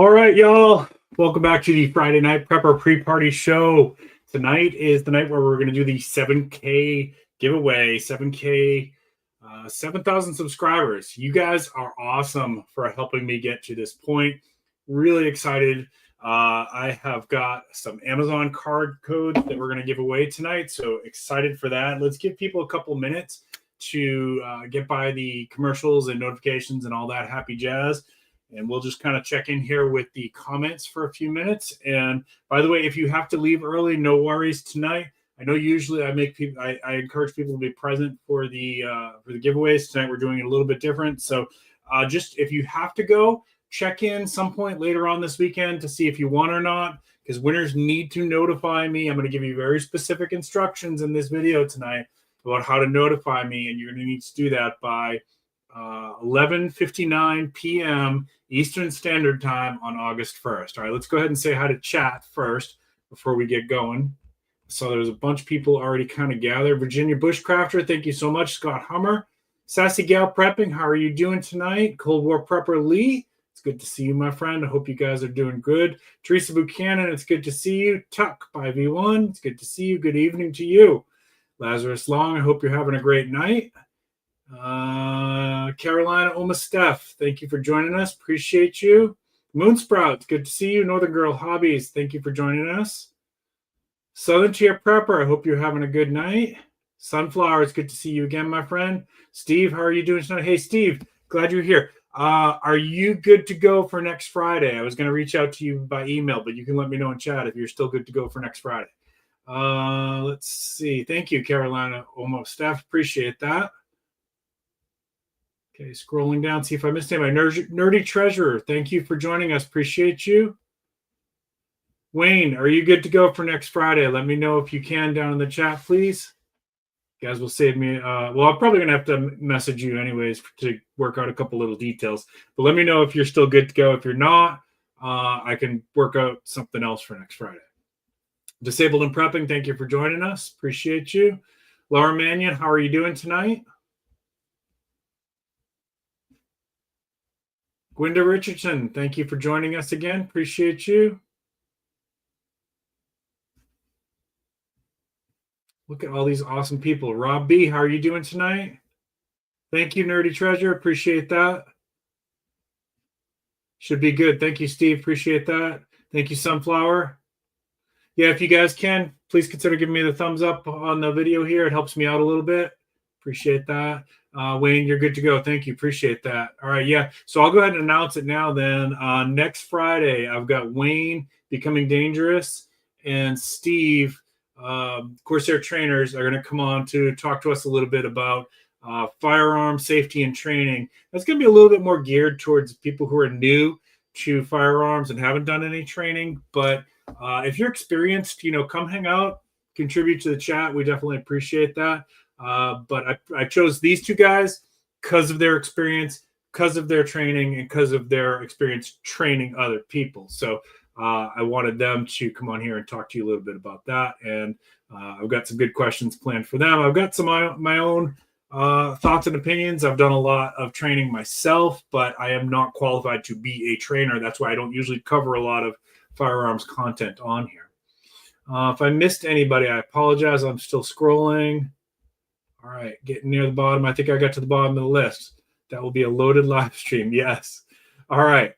All right, y'all. Welcome back to the Friday Night Prepper Pre-Party Show. Tonight is the night where we're going to do the 7K giveaway. 7K, 7,000 subscribers. You guys are awesome for helping me get to this point. Really excited. I have got some Amazon card codes that we're going to give away tonight. So excited for that. Let's give people a couple minutes to get by the commercials and notifications and all that happy jazz. And we'll just kind of check in here with the comments for a few minutes. And by the way, if you have to leave early, no worries tonight. I know usually I encourage people to be present for the giveaways. Tonight we're doing it a little bit different. So just if you have to go, check in some point later on this weekend to see if you won or not, because winners need to notify me. I'm going to give you very specific instructions in this video tonight about how to notify me, and you're going to need to do that by 11:59 p.m. Eastern Standard Time on August 1st. All right, let's go ahead and say hi to chat first before we get going. So there's a bunch of people already kind of gathered. Virginia Bushcrafter, thank you so much. Scott Hummer. Sassy Gal Prepping, how are you doing tonight? Cold War Prepper Lee, it's good to see you, my friend. I hope you guys are doing good. Teresa Buchanan, it's good to see you. Tuck by V1, it's good to see you. Good evening to you. Lazarus Long, I hope you're having a great night. Carolina Omasteph, thank you for joining us. Appreciate you. Moonsprout, good to see you. Northern Girl Hobbies, thank you for joining us. Southern Tier Prepper, I hope you're having a good night. Sunflower, it's good to see you again, my friend. Steve, how are you doing tonight? Hey, Steve, glad you're here. Are you good to go for next Friday? I was going to reach out to you by email, but you can let me know in chat if you're still good to go for next Friday. Let's see. Thank you, Carolina Omasteph. Appreciate that. Okay, scrolling down, see if I missed anybody. Nerdy Treasurer, thank you for joining us. Appreciate you. Wayne, are you good to go for next Friday? Let me know if you can down in the chat, please. You guys will save me. Well, I'm probably going to have to message you anyways to work out a couple little details. But let me know if you're still good to go. If you're not, I can work out something else for next Friday. Disabled and Prepping, thank you for joining us. Appreciate you. Laura Mannion, how are you doing tonight? Gwenda Richardson, thank you for joining us again. Appreciate you. Look at all these awesome people. Rob B., how are you doing tonight? Thank you, Nerdy Treasure. Appreciate that. Should be good. Thank you, Steve. Appreciate that. Thank you, Sunflower. Yeah, if you guys can, please consider giving me the thumbs up on the video here. It helps me out a little bit. Appreciate that. Wayne, you're good to go. Thank you. Appreciate that. All right, yeah. So I'll go ahead and announce it now then. Next Friday, I've got Wayne, Becoming Dangerous, and Steve, Corsair Trainers, are going to come on to talk to us a little bit about firearm safety and training. That's going to be a little bit more geared towards people who are new to firearms and haven't done any training. But if you're experienced, come hang out, contribute to the chat. We definitely appreciate that. But I chose these two guys because of their experience, because of their training, and because of their experience training other people. So I wanted them to come on here and talk to you a little bit about that. And I've got some good questions planned for them. I've got some my own thoughts and opinions. I've done a lot of training myself, but I am not qualified to be a trainer. That's why I don't usually cover a lot of firearms content on here. If I missed anybody, I apologize. I'm still scrolling. All right, getting near the bottom. I think I got to the bottom of the list. That will be a loaded live stream. Yes. All right.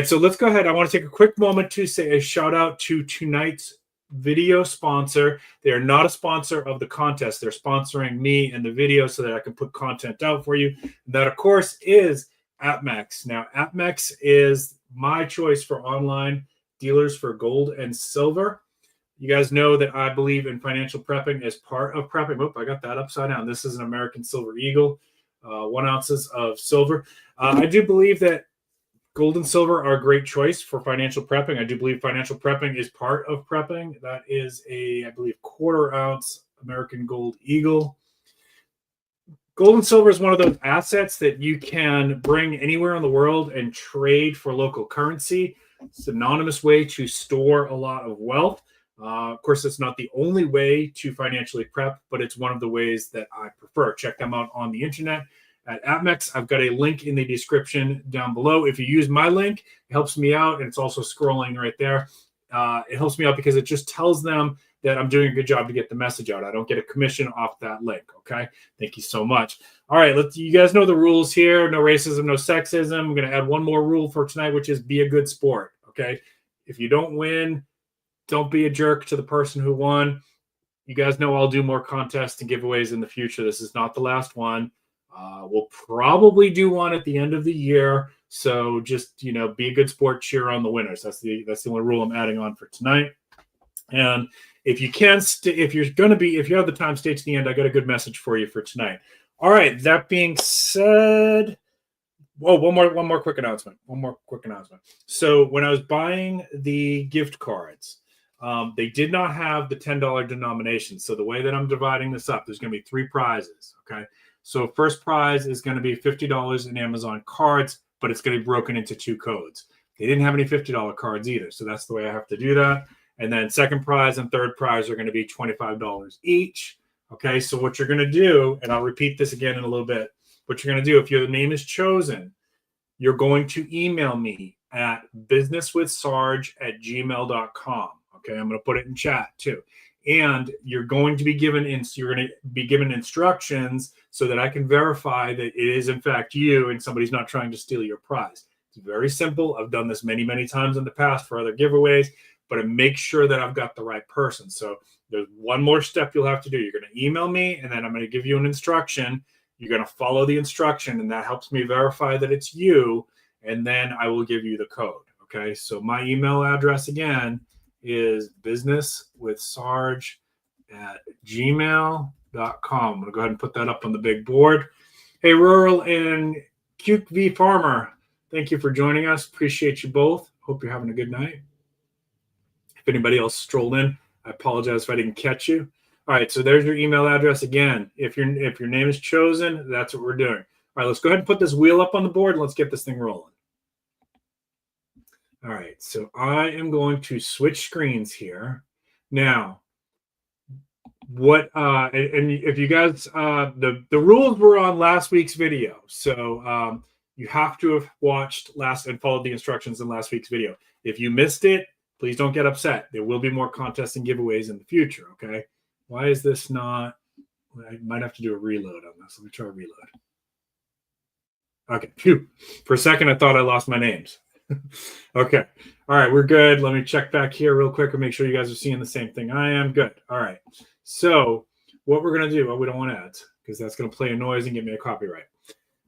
So let's go ahead. I want to take a quick moment to say a shout out to tonight's video sponsor. They are not a sponsor of the contest. They're sponsoring me and the video so that I can put content out for you. That, of course, is AppMex. Now, AppMex is my choice for online dealers for gold and silver. You guys know that I believe in financial prepping as part of prepping. Oh, I got that upside down. This is an American Silver Eagle, 1 ounces of silver. I do believe that gold and silver are a great choice for financial prepping. I do believe financial prepping is part of prepping. That is I believe, 1/4 ounce American Gold Eagle. Gold and silver is one of those assets that you can bring anywhere in the world and trade for local currency. It's an anonymous way to store a lot of wealth. Of course, it's not the only way to financially prep, but it's one of the ways that I prefer. Check them out on the internet at Amex. I've got a link in the description down below. If you use my link, it helps me out, and it's also scrolling right there. It helps me out because it just tells them that I'm doing a good job to get the message out. I don't get a commission off that link, okay? Thank you so much. All right, you guys know the rules here. No racism, no sexism. I'm going to add one more rule for tonight, which is be a good sport, okay? If you don't win, don't be a jerk to the person who won. You guys know I'll do more contests and giveaways in the future. This is not the last one. We'll probably do one at the end of the year. So just, be a good sport, cheer on the winners. That's the only rule I'm adding on for tonight. And if you can, if you have the time, stay to the end. I got a good message for you for tonight. All right. That being said, one more quick announcement. So when I was buying the gift cards, they did not have the $10 denomination. So the way that I'm dividing this up, there's going to be 3 prizes. Okay. So first prize is going to be $50 in Amazon cards, but it's going to be broken into 2 codes. They didn't have any $50 cards either. So that's the way I have to do that. And then second prize and third prize are going to be $25 each. Okay. So what you're going to do, and I'll repeat this again in a little bit, what you're going to do, if your name is chosen, you're going to email me at businesswithsarge@gmail.com. Okay, I'm going to put it in chat too. And you're going to be given instructions so that I can verify that it is in fact you and somebody's not trying to steal your prize. It's very simple. I've done this many, many times in the past for other giveaways, but I make sure that I've got the right person. So there's one more step you'll have to do. You're going to email me, and then I'm going to give you an instruction. You're going to follow the instruction, and that helps me verify that it's you, and then I will give you the code. Okay, so my email address again is businesswithsarge@gmail.com. I'm going to go ahead and put that up on the big board. Hey, Rural and QV Farmer, thank you for joining us. Appreciate you both. Hope you're having a good night. If anybody else strolled in, I apologize if I didn't catch you. All right, so there's your email address again. If your name is chosen, that's what we're doing. All right, let's go ahead and put this wheel up on the board, and let's get this thing rolling. All right, so I am going to switch screens here. Now, and if you guys, the rules were on last week's video. So you have to have watched and followed the instructions in last week's video. If you missed it, please don't get upset. There will be more contests and giveaways in the future, okay? Why is this not? I might have to do a reload on this. Let me try a reload. Okay, phew. For a second, I thought I lost my names. Okay. All right, we're good. Let me check back here real quick and make sure you guys are seeing the same thing I am. Good. All right. So what we're going to do, we don't want ads because that's going to play a noise and get me a copyright.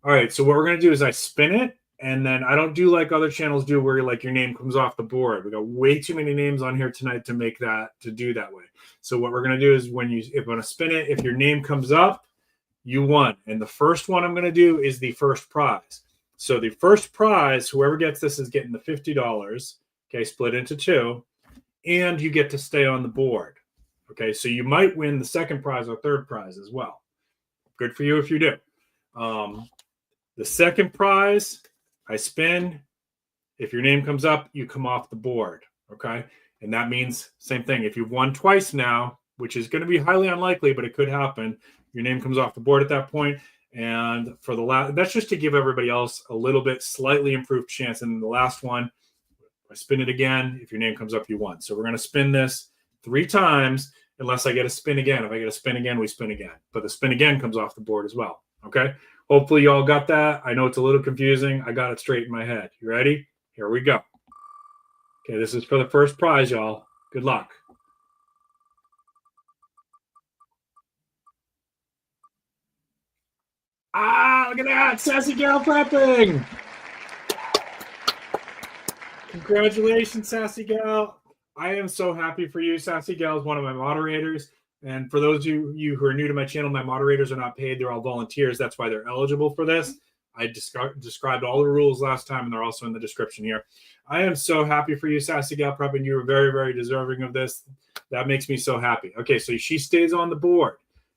All right, so what we're going to do is I spin it, and then I don't do like other channels do where your name comes off the board. We got way too many names on here tonight to do that way. So what we're going to do is if I'm going to spin it, if your name comes up, you won. And the first one I'm going to do is the first prize. So the first prize, whoever gets this is getting the $50, okay, split into 2, and you get to stay on the board. Okay, so you might win the second prize or third prize as well. Good for you if you do. The second prize, I spin. If your name comes up, you come off the board, okay? And that means same thing. If you've won twice now, which is going to be highly unlikely, but it could happen, your name comes off the board at that point. And for the last, that's just to give everybody else a little bit slightly improved chance. And the last one, I spin it again. If your name comes up, you won. So we're going to spin this 3 times unless I get a spin again. If I get a spin again, we spin again. But the spin again comes off the board as well. Okay. Hopefully you all got that. I know it's a little confusing. I got it straight in my head. You ready? Here we go. Okay. This is for the first prize, y'all. Good luck. Look at that. Sassy Gal prepping. Congratulations, Sassy Gal. I am so happy for you. Sassy Gal is one of my moderators. And for those of you who are new to my channel, my moderators are not paid. They're all volunteers. That's why they're eligible for this. I described all the rules last time, and they're also in the description here. I am so happy for you, Sassy Gal Prepping. You are very, very deserving of this. That makes me so happy. Okay, so she stays on the board.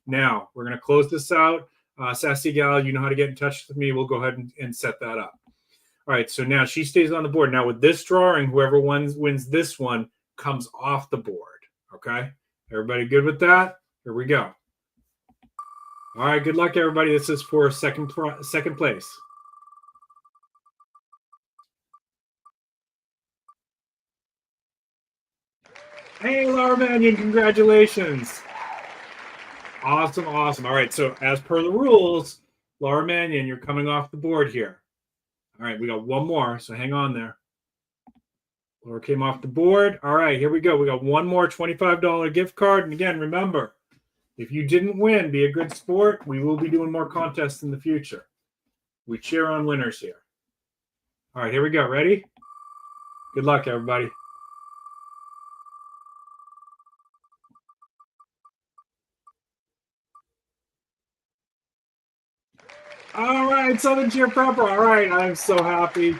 Now, we're going to close this out. Sassy Gal, you know how to get in touch with me. We'll go ahead and set that up. All right, so now she stays on the board. Now, with this drawing, whoever wins this one comes off the board, okay? Everybody good with that? Here we go. All right, good luck, everybody. This is for second place. Hey, Laura Mannion, congratulations. Awesome, awesome. All right, so as per the rules, Laura Mannion, you're coming off the board here. All right, we got one more, so hang on there. Laura came off the board. All right, here we go. We got one more $25 gift card. And again, remember, if you didn't win, be a good sport. We will be doing more contests in the future. We cheer on winners here. All right, here we go. Ready? Good luck, everybody. All right, Southern Cheer Prepper. All right, I'm so happy.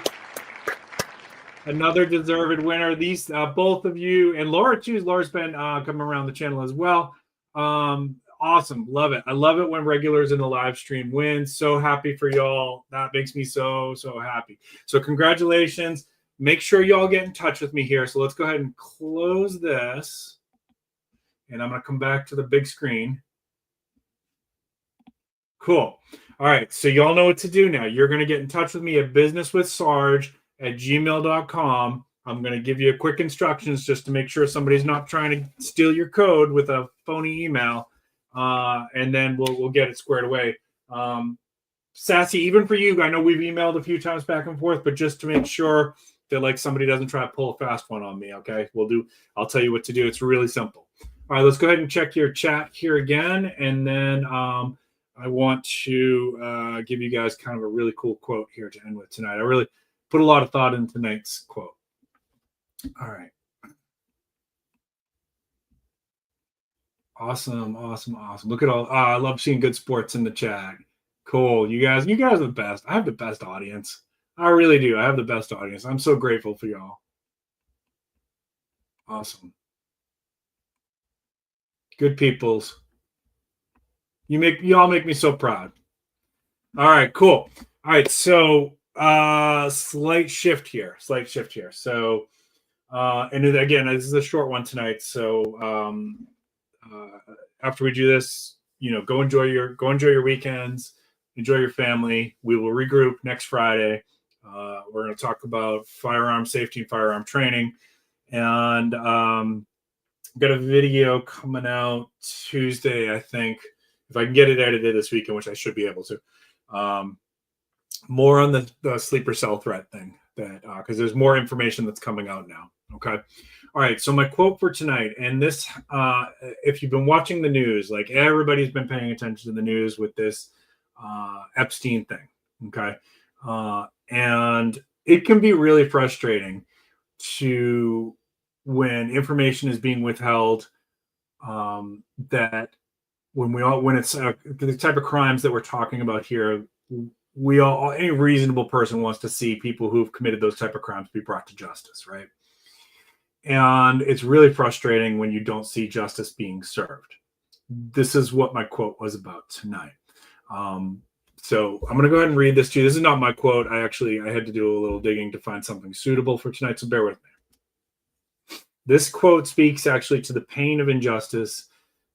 Another deserved winner. These both of you and Laura too. Laura's been coming around the channel as well. Awesome, love it. I love it when regulars in the live stream win. So happy for y'all. That makes me so happy. So congratulations. Make sure y'all get in touch with me here. So let's go ahead and close this, and I'm gonna come back to the big screen. Cool. All right, so y'all know what to do now. You're going to get in touch with me at businesswithsarge@gmail.com. I'm going to give you quick instructions just to make sure somebody's not trying to steal your code with a phony email, and then we'll get it squared away. Sassy, even for you, I know we've emailed a few times back and forth, but just to make sure that like somebody doesn't try to pull a fast one on me, okay? I'll tell you what to do. It's really simple. All right, let's go ahead and check your chat here again, and then I want to give you guys kind of a really cool quote here to end with tonight. I really put a lot of thought into tonight's quote. All right. Awesome. Look at all. I love seeing good sports in the chat. Cool. You guys are the best. I have the best audience. I really do. I have the best audience. I'm so grateful for y'all. Awesome. Good peoples. Y'all make me so proud. All right, cool. All right, so slight shift here. So and again, this is a short one tonight. So after we do this, go enjoy your weekends, enjoy your family. We will regroup next Friday. We're going to talk about firearm safety and firearm training, and got a video coming out Tuesday, I think, if I can get it edited this weekend, which I should be able to. More on the sleeper cell threat thing, that because there's more information that's coming out now. Okay. All right. So my quote for tonight, and this, if you've been watching the news, like everybody's been paying attention to the news with this Epstein thing. Okay. And it can be really frustrating when information is being withheld, that when it's the type of crimes that we're talking about here, any reasonable person wants to see people who've committed those type of crimes be brought to justice, right? And it's really frustrating when you don't see justice being served. This is what my quote was about tonight. So I'm going to go ahead and read this to you. This is not my quote. I had to do a little digging to find something suitable for tonight, so bear with me. This quote speaks actually to the pain of injustice,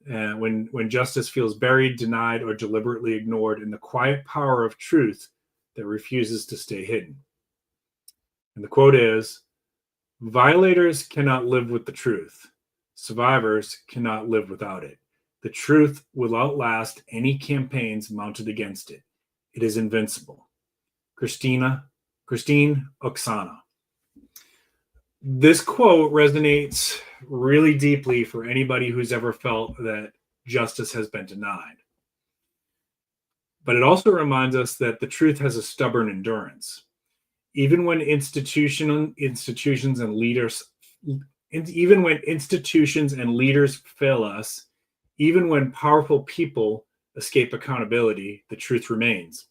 when justice feels buried, denied, or deliberately ignored, in the quiet power of truth that refuses to stay hidden. And the quote is, "Violators cannot live with the truth. Survivors cannot live without it. The truth will outlast any campaigns mounted against it. It is invincible." Christine Oksana. This quote resonates really deeply for anybody who's ever felt that justice has been denied. But it also reminds us that the truth has a stubborn endurance. Even when institutions and leaders fail us, even when powerful people escape accountability, the truth remains.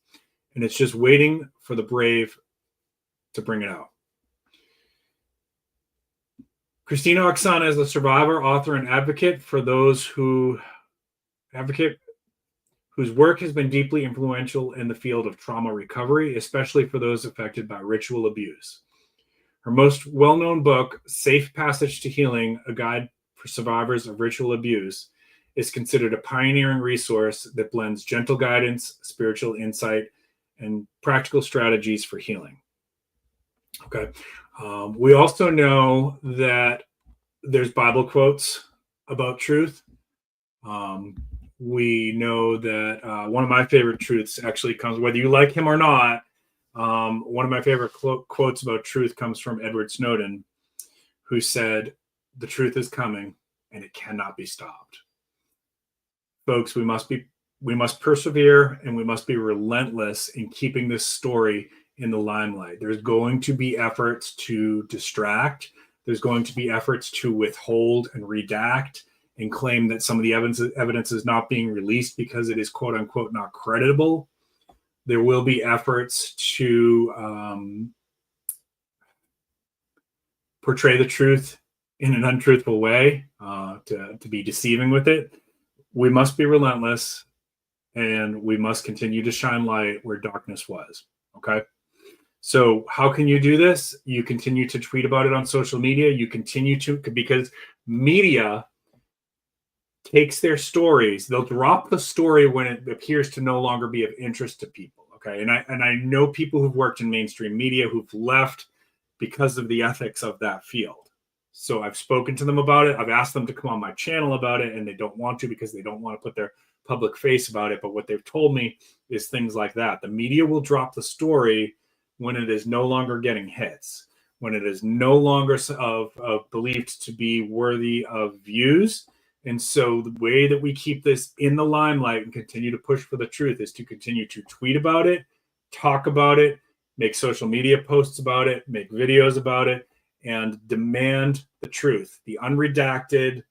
And it's just waiting for the brave to bring it out. Christina Oksana is a survivor, author, and advocate whose work has been deeply influential in the field of trauma recovery, especially for those affected by ritual abuse. Her most well-known book, Safe Passage to Healing, A Guide for Survivors of Ritual Abuse, is considered a pioneering resource that blends gentle guidance, spiritual insight, and practical strategies for healing. Okay. We also know that there's Bible quotes about truth. We know that one of my favorite truths actually comes, whether you like him or not, one of my favorite quotes about truth comes from Edward Snowden, who said, "The truth is coming and it cannot be stopped." Folks, we must persevere, and we must be relentless in keeping this story in the limelight. There's going to be efforts to distract. There's going to be efforts to withhold and redact and claim that some of the evidence is not being released because it is quote unquote not creditable. There will be efforts to portray the truth in an untruthful way, to be deceiving with it. We must be relentless, and we must continue to shine light where darkness was. Okay. So how can you do this? You continue to tweet about it on social media. You continue to, because media takes their stories. They'll drop the story when it appears to no longer be of interest to people. Okay. And I know people who've worked in mainstream media who've left because of the ethics of that field. So I've spoken to them about it. I've asked them to come on my channel about it, and they don't want to because they don't want to put their public face about it. But what they've told me is things like that. The media will drop the story when it is no longer getting hits, when it is no longer believed to be worthy of views. And so the way that we keep this in the limelight and continue to push for the truth is to continue to tweet about it, talk about it, make social media posts about it, make videos about it, and demand the truth, the unredacted,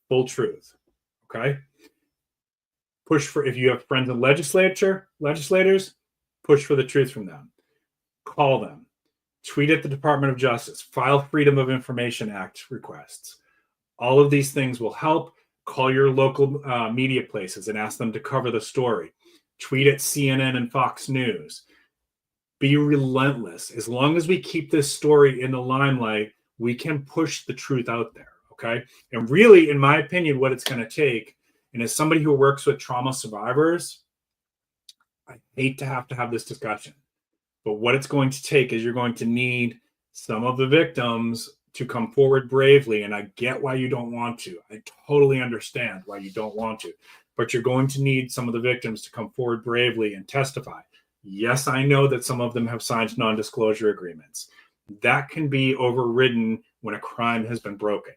full truth. Okay? Push for, if you have friends in legislators, push for the truth from them. Call them. Tweet at the Department of Justice. File Freedom of Information Act requests. All of these things will help. Call your local media places and ask them to cover the story. Tweet at CNN and Fox News. Be relentless. As long as we keep this story in the limelight, we can push the truth out there, okay? And really, in my opinion, what it's going to take, and as somebody who works with trauma survivors, I hate to have this discussion, but what it's going to take is you're going to need some of the victims to come forward bravely, and I get why you don't want to. I totally understand why you don't want to, but you're going to need some of the victims to come forward bravely and testify. Yes, I know that some of them have signed non-disclosure agreements. That can be overridden when a crime has been broken,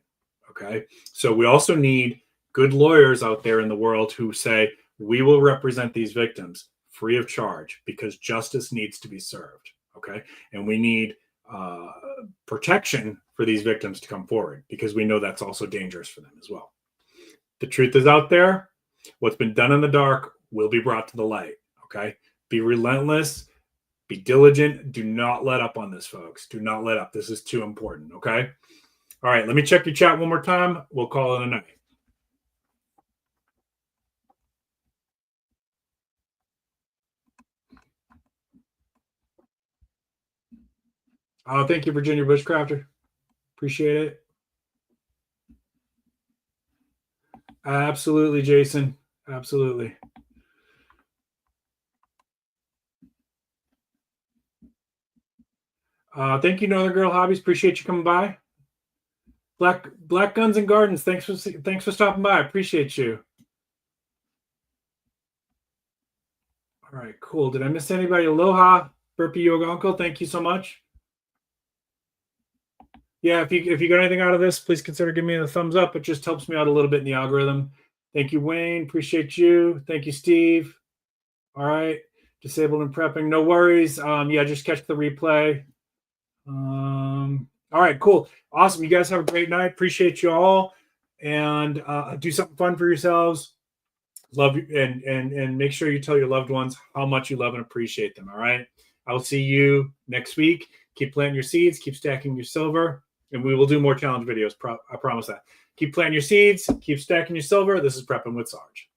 okay? So we also need good lawyers out there in the world who say, we will represent these victims free of charge because justice needs to be served, okay? And we need protection for these victims to come forward because we know that's also dangerous for them as well. The truth is out there. What's been done in the dark will be brought to the light, okay? Be relentless, be diligent. Do not let up on this, folks. Do not let up. This is too important, okay? All right, let me check your chat one more time. We'll call it a night. Thank you, Virginia Bushcrafter. Appreciate it. Absolutely, Jason. Absolutely. Thank you, Northern Girl Hobbies. Appreciate you coming by. Black Guns and Gardens. Thanks for stopping by. Appreciate you. All right, cool. Did I miss anybody? Aloha, Burpee Yoga Uncle. Thank you so much. Yeah, if you got anything out of this, please consider giving me a thumbs up. It just helps me out a little bit in the algorithm. Thank you, Wayne. Appreciate you. Thank you, Steve. All right. Disabled and prepping. No worries. Yeah, just catch the replay. All right, cool. Awesome. You guys have a great night. Appreciate you all. And do something fun for yourselves. Love you, and make sure you tell your loved ones how much you love and appreciate them. All right. I will see you next week. Keep planting your seeds. Keep stacking your silver. And we will do more challenge videos. I promise that. Keep planting your seeds. Keep stacking your silver. This is Prepping with Sarge.